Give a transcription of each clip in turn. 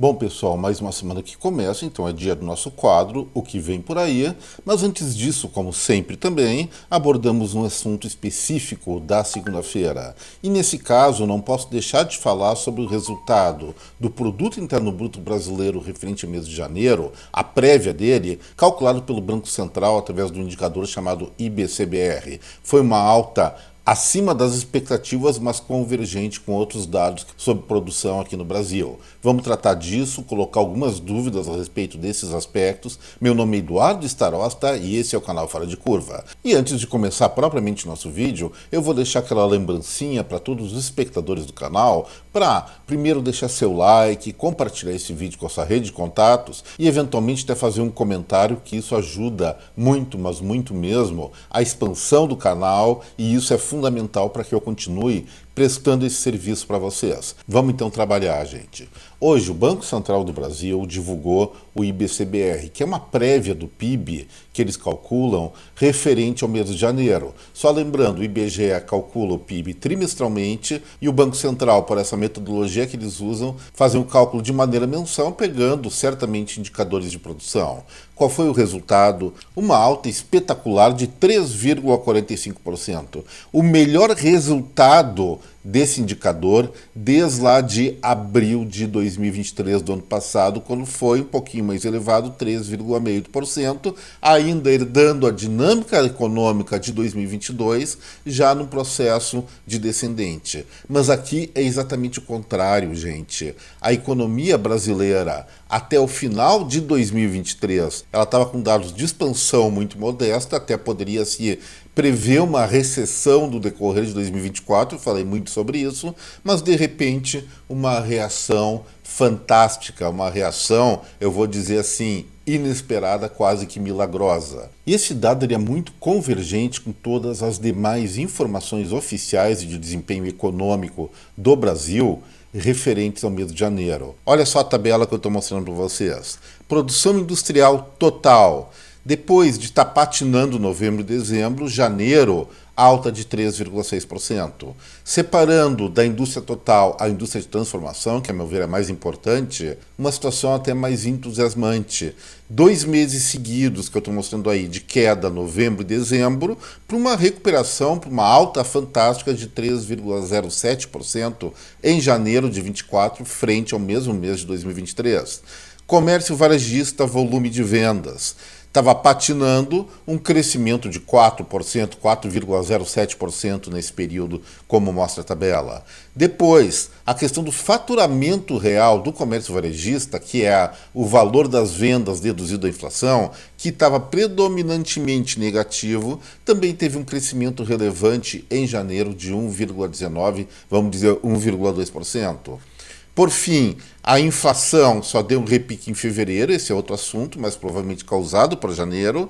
Bom, pessoal, mais uma semana que começa, então é dia do nosso quadro, O que vem por aí. Mas antes disso, como sempre também, abordamos um assunto específico da segunda-feira. E nesse caso, não posso deixar de falar sobre o resultado do Produto Interno Bruto Brasileiro referente ao mês de janeiro, a prévia dele, calculado pelo Banco Central através do indicador chamado IBCBR. Foi uma alta acima das expectativas, mas convergente com outros dados sobre produção aqui no Brasil. Vamos tratar disso, colocar algumas dúvidas a respeito desses aspectos. Meu nome é Eduardo Starosta e esse é o canal Fora de Curva. E antes de começar propriamente o nosso vídeo, eu vou deixar aquela lembrancinha para todos os espectadores do canal, para primeiro deixar seu like, compartilhar esse vídeo com a sua rede de contatos e eventualmente até fazer um comentário, que isso ajuda muito, mas muito mesmo, a expansão do canal, e isso é fundamental para que eu continue prestando esse serviço para vocês. Vamos então trabalhar, gente. Hoje, o Banco Central do Brasil divulgou o IBCBR, que é uma prévia do PIB que eles calculam referente ao mês de janeiro. Só lembrando, o IBGE calcula o PIB trimestralmente e o Banco Central, por essa metodologia que eles usam, fazem o cálculo de maneira mensal, pegando certamente indicadores de produção. Qual foi o resultado? Uma alta espetacular de 3,45%. O melhor resultado desse indicador desde lá de abril de 2023 do ano passado, quando foi um pouquinho mais elevado, 3,5%, ainda herdando a dinâmica econômica de 2022, já no processo de descendente. Mas aqui é exatamente o contrário, gente. A economia brasileira, até o final de 2023, ela estava com dados de expansão muito modesta, até poderia se prever uma recessão do decorrer de 2024, eu falei muito sobre isso, mas de repente uma reação fantástica, uma reação, eu vou dizer assim, inesperada, quase que milagrosa. E esse dado é muito convergente com todas as demais informações oficiais de desempenho econômico do Brasil, referentes ao mês de janeiro. Olha só a tabela que eu estou mostrando para vocês. Produção industrial total. Depois de estar patinando novembro e dezembro, janeiro, alta de 3,6%. Separando da indústria total a indústria de transformação, que a meu ver é mais importante, uma situação até mais entusiasmante. 2 meses seguidos que eu estou mostrando aí de queda, novembro e dezembro, para uma recuperação, para uma alta fantástica de 3,07% em janeiro de 24, frente ao mesmo mês de 2023. Comércio varejista, volume de vendas. Estava patinando, um crescimento de 4%, 4,07% nesse período, como mostra a tabela. Depois, a questão do faturamento real do comércio varejista, que é o valor das vendas deduzido da inflação, que estava predominantemente negativo, também teve um crescimento relevante em janeiro de 1,19%, vamos dizer 1,2%. Por fim, a inflação só deu um repique em fevereiro, esse é outro assunto, mas provavelmente causado por janeiro.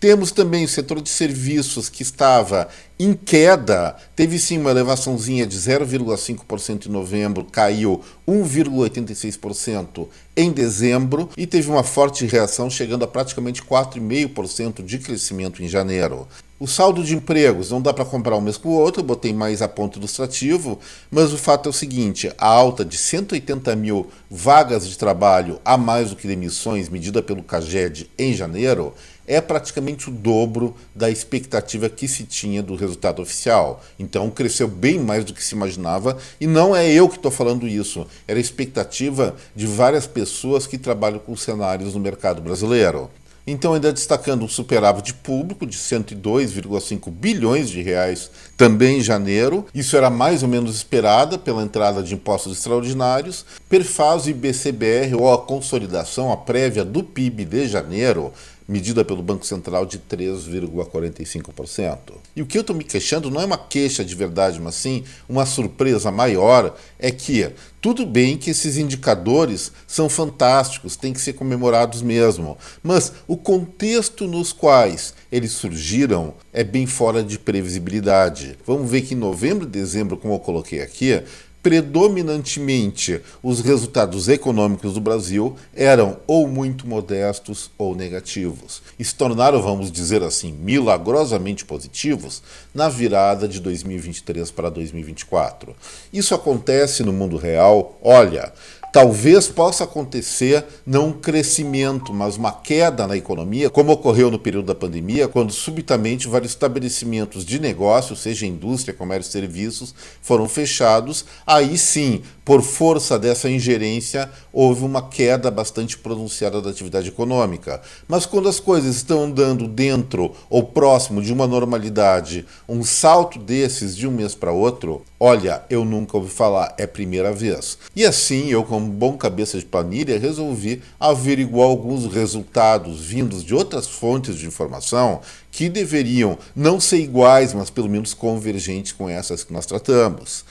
Temos também o setor de serviços, que estava em queda, teve sim uma elevaçãozinha de 0,5% em novembro, caiu 1,86% em dezembro e teve uma forte reação, chegando a praticamente 4,5% de crescimento em janeiro. O saldo de empregos, não dá para comparar um mês com o outro, eu botei mais a ponto ilustrativo, mas o fato é o seguinte, a alta de 180 mil vagas de trabalho a mais do que demissões, medida pelo CAGED em janeiro, é praticamente o dobro da expectativa que se tinha do resultado oficial. Então cresceu bem mais do que se imaginava, e não é eu que estou falando isso, era a expectativa de várias pessoas que trabalham com cenários no mercado brasileiro. Então, ainda destacando um superávit público de 102,5 bilhões de reais também em janeiro. Isso era mais ou menos esperada pela entrada de impostos extraordinários. Perfaz o IBCBR, ou a consolidação, a prévia do PIB de janeiro, medida pelo Banco Central, de 3,45%. E o que eu estou me queixando não é uma queixa de verdade, mas sim uma surpresa maior, é que tudo bem que esses indicadores são fantásticos, têm que ser comemorados mesmo, mas o contexto nos quais eles surgiram é bem fora de previsibilidade. Vamos ver que em novembro e dezembro, como eu coloquei aqui, predominantemente os resultados econômicos do Brasil eram ou muito modestos ou negativos. E se tornaram, vamos dizer assim, milagrosamente positivos na virada de 2023 para 2024. Isso acontece no mundo real, olha, Talvez possa acontecer não um crescimento, mas uma queda na economia, como ocorreu no período da pandemia, quando subitamente vários estabelecimentos de negócio, seja indústria, comércio e serviços, foram fechados. Aí sim, por força dessa ingerência, houve uma queda bastante pronunciada da atividade econômica. Mas quando as coisas estão andando dentro ou próximo de uma normalidade, um salto desses de um mês para outro, olha, eu nunca ouvi falar, é a primeira vez. E assim, eu como bom cabeça de planilha, resolvi averiguar alguns resultados vindos de outras fontes de informação que deveriam não ser iguais, mas pelo menos convergentes com essas que nós tratamos.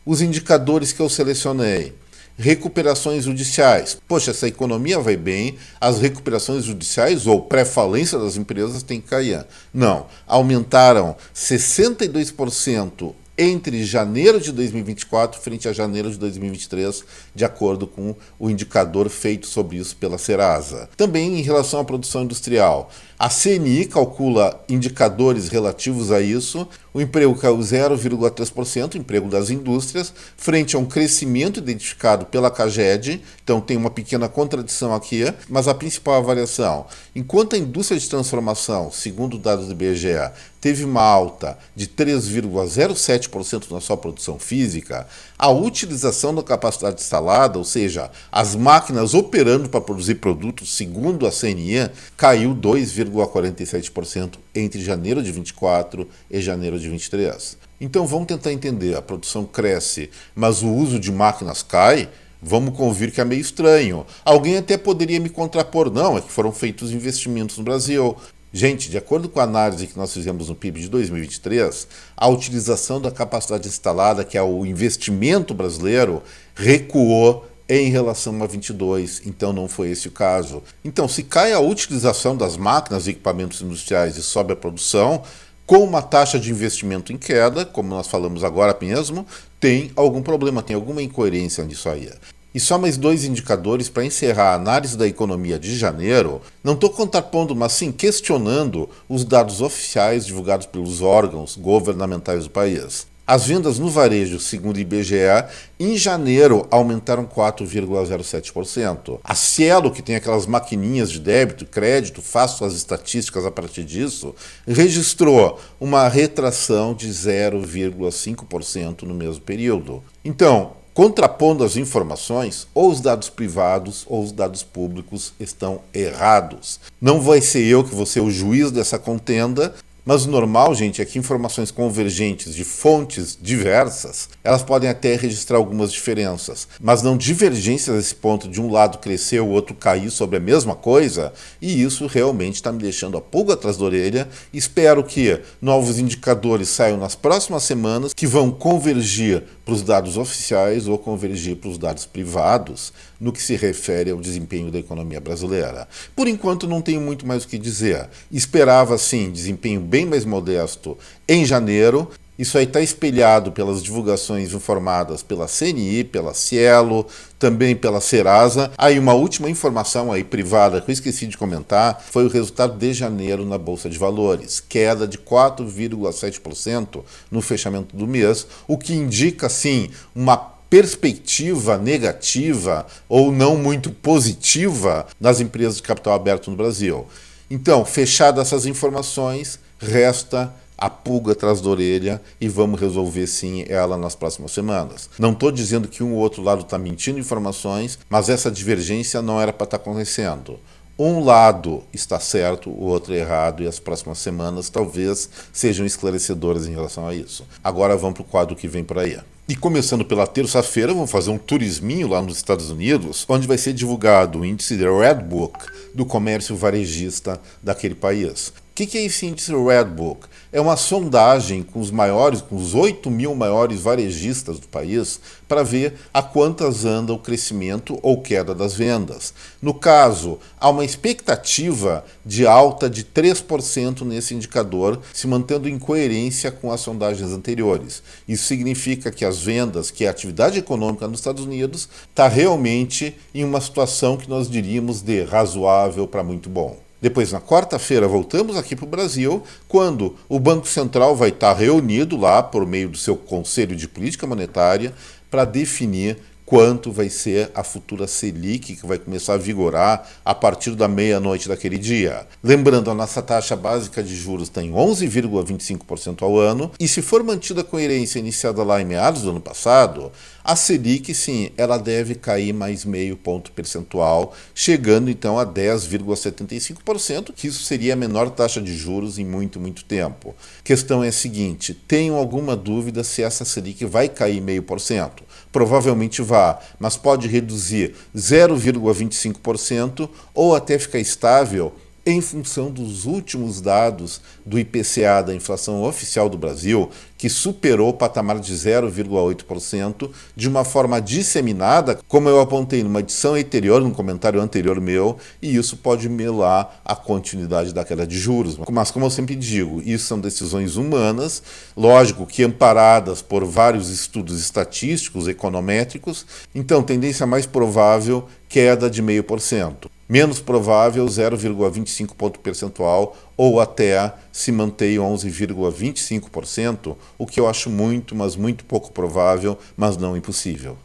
Os indicadores que eu selecionei. Recuperações judiciais. Poxa, essa economia vai bem, as recuperações judiciais ou pré-falência das empresas têm que cair. Não, aumentaram 62% entre janeiro de 2024 frente a janeiro de 2023, de acordo com o indicador feito sobre isso pela Serasa. Também em relação à produção industrial, a CNI calcula indicadores relativos a isso. O emprego caiu 0,3%, o emprego das indústrias, frente a um crescimento identificado pela CAGED. Então tem uma pequena contradição aqui, mas a principal avaliação, enquanto a indústria de transformação, segundo dados do IBGE, teve uma alta de 3,07% na sua produção física, a utilização da capacidade instalada, ou seja, as máquinas operando para produzir produtos, segundo a CNI, caiu 2,47% entre janeiro de 24 e janeiro de 23. Então vamos tentar entender, a produção cresce, mas o uso de máquinas cai? Vamos convir que é meio estranho. Alguém até poderia me contrapor, não, é que foram feitos investimentos no Brasil. Gente, de acordo com a análise que nós fizemos no PIB de 2023, a utilização da capacidade instalada, que é o investimento brasileiro, recuou em relação a 22, então não foi esse o caso. Então, se cai a utilização das máquinas e equipamentos industriais e sobe a produção, com uma taxa de investimento em queda, como nós falamos agora mesmo, tem algum problema, tem alguma incoerência nisso aí. E só mais 2 indicadores para encerrar a análise da economia de janeiro. Não estou contrapondo, mas sim questionando os dados oficiais divulgados pelos órgãos governamentais do país. As vendas no varejo, segundo o IBGE, em janeiro aumentaram 4,07%. A Cielo, que tem aquelas maquininhas de débito e crédito, faço as estatísticas a partir disso, registrou uma retração de 0,5% no mesmo período. Então, contrapondo as informações, ou os dados privados ou os dados públicos estão errados. Não vai ser eu que vou ser o juiz dessa contenda, mas o normal, gente, é que informações convergentes de fontes diversas, elas podem até registrar algumas diferenças, mas não divergências a esse ponto de um lado crescer, o outro cair sobre a mesma coisa, e isso realmente está me deixando a pulga atrás da orelha. Espero que novos indicadores saiam nas próximas semanas, que vão convergir para os dados oficiais ou convergir para os dados privados no que se refere ao desempenho da economia brasileira. Por enquanto não tenho muito mais o que dizer. Esperava, sim, desempenho bem mais modesto em janeiro. Isso aí está espelhado pelas divulgações informadas pela CNI, pela Cielo, também pela Serasa. Aí uma última informação aí privada que eu esqueci de comentar foi o resultado de janeiro na Bolsa de Valores. Queda de 4,7% no fechamento do mês, o que indica, sim, uma perspectiva negativa ou não muito positiva nas empresas de capital aberto no Brasil. Então, fechadas essas informações, resta a pulga atrás da orelha e vamos resolver sim ela nas próximas semanas. Não estou dizendo que um ou outro lado está mentindo informações, mas essa divergência não era para estar acontecendo. Um lado está certo, o outro errado, e as próximas semanas talvez sejam esclarecedoras em relação a isso. Agora vamos para o quadro que vem por aí. E começando pela terça-feira, vamos fazer um turisminho lá nos Estados Unidos, onde vai ser divulgado o índice Redbook do comércio varejista daquele país. O que é esse índice Redbook? É uma sondagem com os 8 mil maiores varejistas do país para ver a quantas anda o crescimento ou queda das vendas. No caso, há uma expectativa de alta de 3% nesse indicador, se mantendo em coerência com as sondagens anteriores. Isso significa que as vendas, que a atividade econômica nos Estados Unidos, está realmente em uma situação que nós diríamos de razoável para muito bom. Depois, na quarta-feira, voltamos aqui para o Brasil, quando o Banco Central vai estar reunido lá por meio do seu Conselho de Política Monetária para definir quanto vai ser a futura Selic, que vai começar a vigorar a partir da meia-noite daquele dia. Lembrando, a nossa taxa básica de juros está em 11,25% ao ano, e se for mantida a coerência iniciada lá em meados do ano passado, a Selic, sim, ela deve cair mais meio ponto percentual, chegando então a 10,75%, que isso seria a menor taxa de juros em muito, muito tempo. A questão é a seguinte: tenho alguma dúvida se essa Selic vai cair meio por cento? Provavelmente vá, mas pode reduzir 0,25% ou até ficar estável em função dos últimos dados do IPCA, da inflação oficial do Brasil, que superou o patamar de 0,8% de uma forma disseminada, como eu apontei numa edição anterior, num comentário anterior meu, e isso pode melar a continuidade da queda de juros. Mas, como eu sempre digo, isso são decisões humanas, lógico que amparadas por vários estudos estatísticos, econométricos, então tendência mais provável, queda de 0,5%. Menos provável, 0,25 ponto percentual ou até se manter 11,25%, o que eu acho muito, mas muito pouco provável, mas não impossível.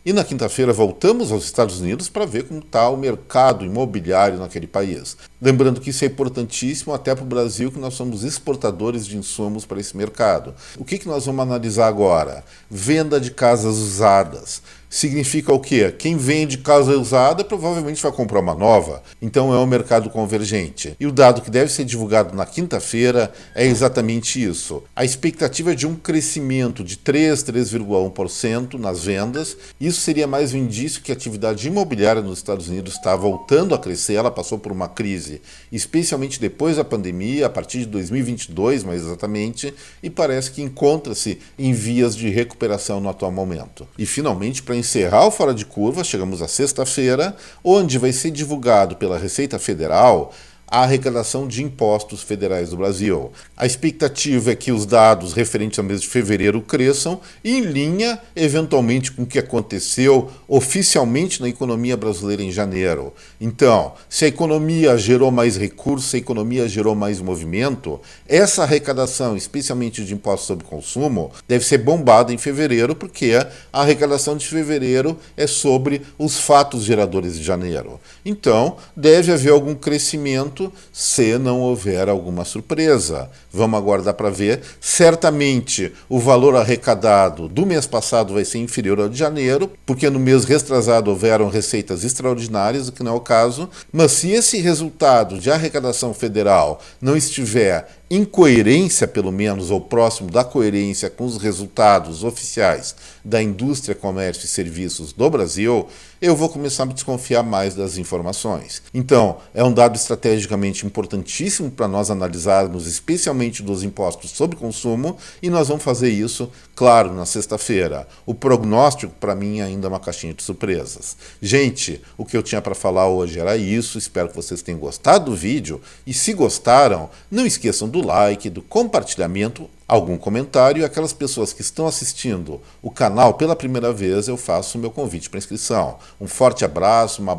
E na quinta-feira voltamos aos Estados Unidos para ver como está o mercado imobiliário naquele país. Lembrando que isso é importantíssimo até para o Brasil, que nós somos exportadores de insumos para esse mercado. O que nós vamos analisar agora? Venda de casas usadas. Significa o quê? Quem vende casa usada provavelmente vai comprar uma nova, então é um mercado convergente. E o dado que deve ser divulgado na quinta-feira é exatamente isso. A expectativa é de um crescimento de 3,1% nas vendas. Isso seria mais um indício que a atividade imobiliária nos Estados Unidos está voltando a crescer. Ela passou por uma crise, especialmente depois da pandemia, a partir de 2022 mais exatamente, e parece que encontra-se em vias de recuperação no atual momento. E finalmente, para encerrar o Fora de Curva, chegamos à sexta-feira, onde vai ser divulgado pela Receita Federal a arrecadação de impostos federais do Brasil. A expectativa é que os dados referentes ao mês de fevereiro cresçam em linha, eventualmente, com o que aconteceu oficialmente na economia brasileira em janeiro. Então, se a economia gerou mais recursos, se a economia gerou mais movimento, essa arrecadação, especialmente de impostos sobre consumo, deve ser bombada em fevereiro, porque a arrecadação de fevereiro é sobre os fatos geradores de janeiro. Então, deve haver algum crescimento se não houver alguma surpresa. Vamos aguardar para ver. Certamente o valor arrecadado do mês passado vai ser inferior ao de janeiro, porque no mês retrasado houveram receitas extraordinárias, o que não é o caso. Mas se esse resultado de arrecadação federal não estiver em coerência, pelo menos, ou próximo da coerência com os resultados oficiais da indústria, comércio e serviços do Brasil, eu vou começar a me desconfiar mais das informações. Então, é um dado estrategicamente importantíssimo para nós analisarmos, especialmente dos impostos sobre consumo, e nós vamos fazer isso, claro, na sexta-feira. O prognóstico, para mim, ainda é uma caixinha de surpresas. Gente, o que eu tinha para falar hoje era isso. Espero que vocês tenham gostado do vídeo, e se gostaram, não esqueçam do like, do compartilhamento, algum comentário, e aquelas pessoas que estão assistindo o canal pela primeira vez, eu faço o meu convite para inscrição. Um forte abraço, uma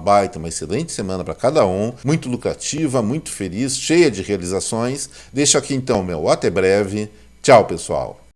excelente semana para cada um, muito lucrativa, muito feliz, cheia de realizações. Deixo aqui então meu até breve. Tchau, pessoal!